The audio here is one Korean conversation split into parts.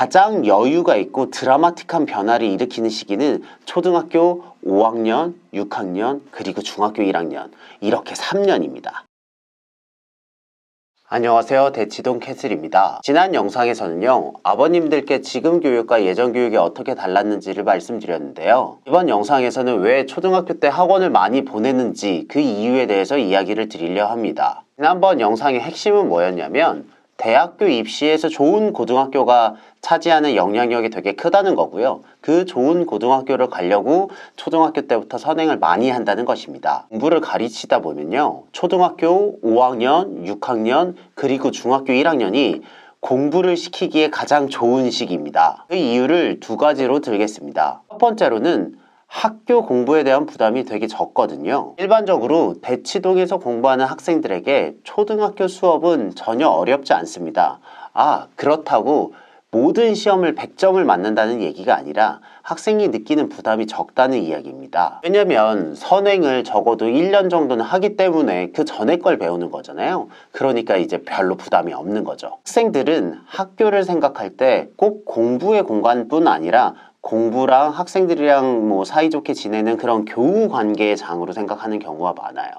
가장 여유가 있고 드라마틱한 변화를 일으키는 시기는 초등학교 5학년, 6학년, 그리고 중학교 1학년 이렇게 3년입니다. 안녕하세요, 대치동 캐슬입니다. 지난 영상에서는요, 아버님들께 지금 교육과 예전 교육이 어떻게 달랐는지를 말씀드렸는데요. 이번 영상에서는 왜 초등학교 때 학원을 많이 보내는지 그 이유에 대해서 이야기를 드리려 합니다. 지난번 영상의 핵심은 뭐였냐면 대학교 입시에서 좋은 고등학교가 차지하는 영향력이 되게 크다는 거고요. 그 좋은 고등학교를 가려고 초등학교 때부터 선행을 많이 한다는 것입니다. 공부를 가르치다 보면요, 초등학교 5학년, 6학년, 그리고 중학교 1학년이 공부를 시키기에 가장 좋은 시기입니다. 그 이유를 두 가지로 들겠습니다. 첫 번째로는 학교 공부에 대한 부담이 되게 적거든요. 일반적으로 대치동에서 공부하는 학생들에게 초등학교 수업은 전혀 어렵지 않습니다. 그렇다고 모든 시험을 100점을 맞는다는 얘기가 아니라 학생이 느끼는 부담이 적다는 이야기입니다. 왜냐면 선행을 적어도 1년 정도는 하기 때문에 그 전에 걸 배우는 거잖아요. 그러니까 이제 별로 부담이 없는 거죠. 학생들은 학교를 생각할 때 꼭 공부의 공간뿐 아니라 공부랑 학생들이랑 사이좋게 지내는 그런 교우 관계의 장으로 생각하는 경우가 많아요.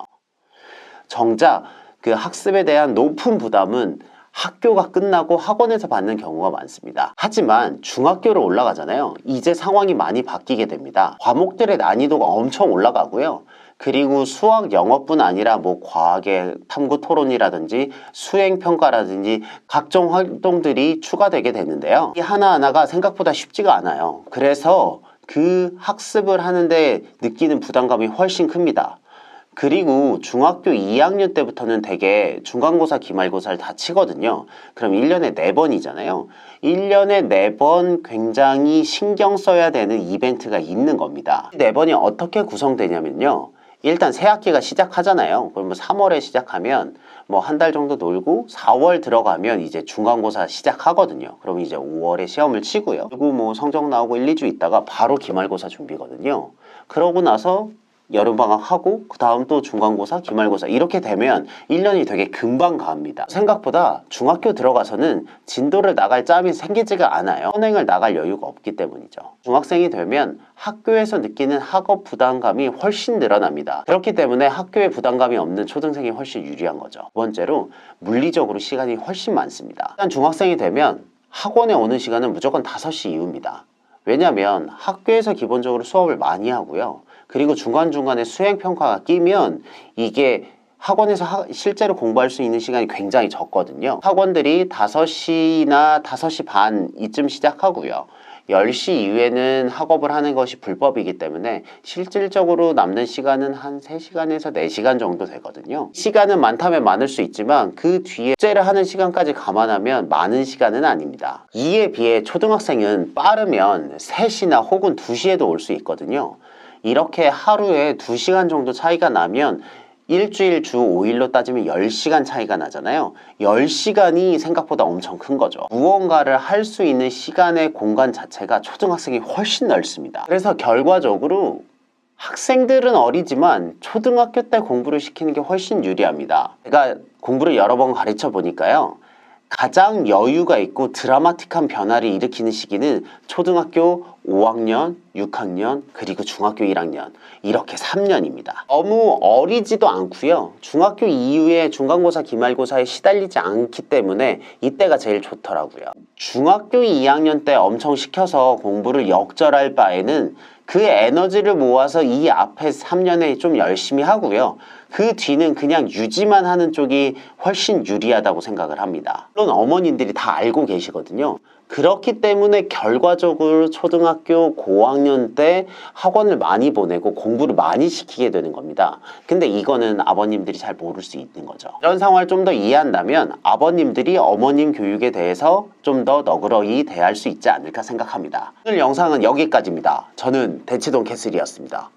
정작 그 학습에 대한 높은 부담은 학교가 끝나고 학원에서 받는 경우가 많습니다. 하지만 중학교로 올라가잖아요. 이제 상황이 많이 바뀌게 됩니다. 과목들의 난이도가 엄청 올라가고요. 그리고 수학, 영어뿐 아니라 과학의 탐구 토론이라든지 수행평가라든지 각종 활동들이 추가되게 되는데요. 이 하나하나가 생각보다 쉽지가 않아요. 그래서 그 학습을 하는데 느끼는 부담감이 훨씬 큽니다. 그리고 중학교 2학년 때부터는 되게 중간고사, 기말고사를 다 치거든요. 그럼 1년에 4번이잖아요. 1년에 4번 굉장히 신경 써야 되는 이벤트가 있는 겁니다. 4번이 어떻게 구성되냐면요. 일단 새 학기가 시작하잖아요. 그럼 3월에 시작하면 한 달 정도 놀고 4월 들어가면 이제 중간고사 시작하거든요. 그럼 이제 5월에 시험을 치고요. 그리고 성적 나오고 1, 2주 있다가 바로 기말고사 준비거든요. 그러고 나서 여름방학하고 그 다음 또 중간고사, 기말고사 이렇게 되면 1년이 되게 금방 갑니다. 생각보다 중학교 들어가서는 진도를 나갈 짬이 생기지가 않아요. 선행을 나갈 여유가 없기 때문이죠. 중학생이 되면 학교에서 느끼는 학업 부담감이 훨씬 늘어납니다. 그렇기 때문에 학교에 부담감이 없는 초등생이 훨씬 유리한 거죠. 두 번째로 물리적으로 시간이 훨씬 많습니다. 일단 중학생이 되면 학원에 오는 시간은 무조건 5시 이후입니다. 왜냐면 학교에서 기본적으로 수업을 많이 하고요. 그리고 중간중간에 수행평가가 끼면 이게 학원에서 실제로 공부할 수 있는 시간이 굉장히 적거든요. 학원들이 5시나 5시 반 이쯤 시작하고요. 10시 이후에는 학업을 하는 것이 불법이기 때문에 실질적으로 남는 시간은 한 3시간에서 4시간 정도 되거든요. 시간은 많다면 많을 수 있지만 그 뒤에 숙제를 하는 시간까지 감안하면 많은 시간은 아닙니다. 이에 비해 초등학생은 빠르면 3시나 혹은 2시에도 올 수 있거든요. 이렇게 하루에 2시간 정도 차이가 나면 일주일 주 5일로 따지면 10시간 차이가 나잖아요. 10시간이 생각보다 엄청 큰 거죠. 무언가를 할 수 있는 시간의 공간 자체가 초등학생이 훨씬 넓습니다. 그래서 결과적으로 학생들은 어리지만 초등학교 때 공부를 시키는 게 훨씬 유리합니다. 제가 공부를 여러 번 가르쳐 보니까요. 가장 여유가 있고 드라마틱한 변화를 일으키는 시기는 초등학교 5학년, 6학년, 그리고 중학교 1학년 이렇게 3년입니다. 너무 어리지도 않고요. 중학교 이후에 중간고사, 기말고사에 시달리지 않기 때문에 이때가 제일 좋더라고요. 중학교 2학년 때 엄청 시켜서 공부를 역전할 바에는 그 에너지를 모아서 이 앞에 3년에 좀 열심히 하고요. 그 뒤는 그냥 유지만 하는 쪽이 훨씬 유리하다고 생각을 합니다. 물론 어머님들이 다 알고 계시거든요. 그렇기 때문에 결과적으로 초등학교 고학년 때 학원을 많이 보내고 공부를 많이 시키게 되는 겁니다. 근데 이거는 아버님들이 잘 모를 수 있는 거죠. 이런 상황을 좀 더 이해한다면 아버님들이 어머님 교육에 대해서 좀 더 너그러이 대할 수 있지 않을까 생각합니다. 오늘 영상은 여기까지입니다. 저는 대치동 캐슬이었습니다.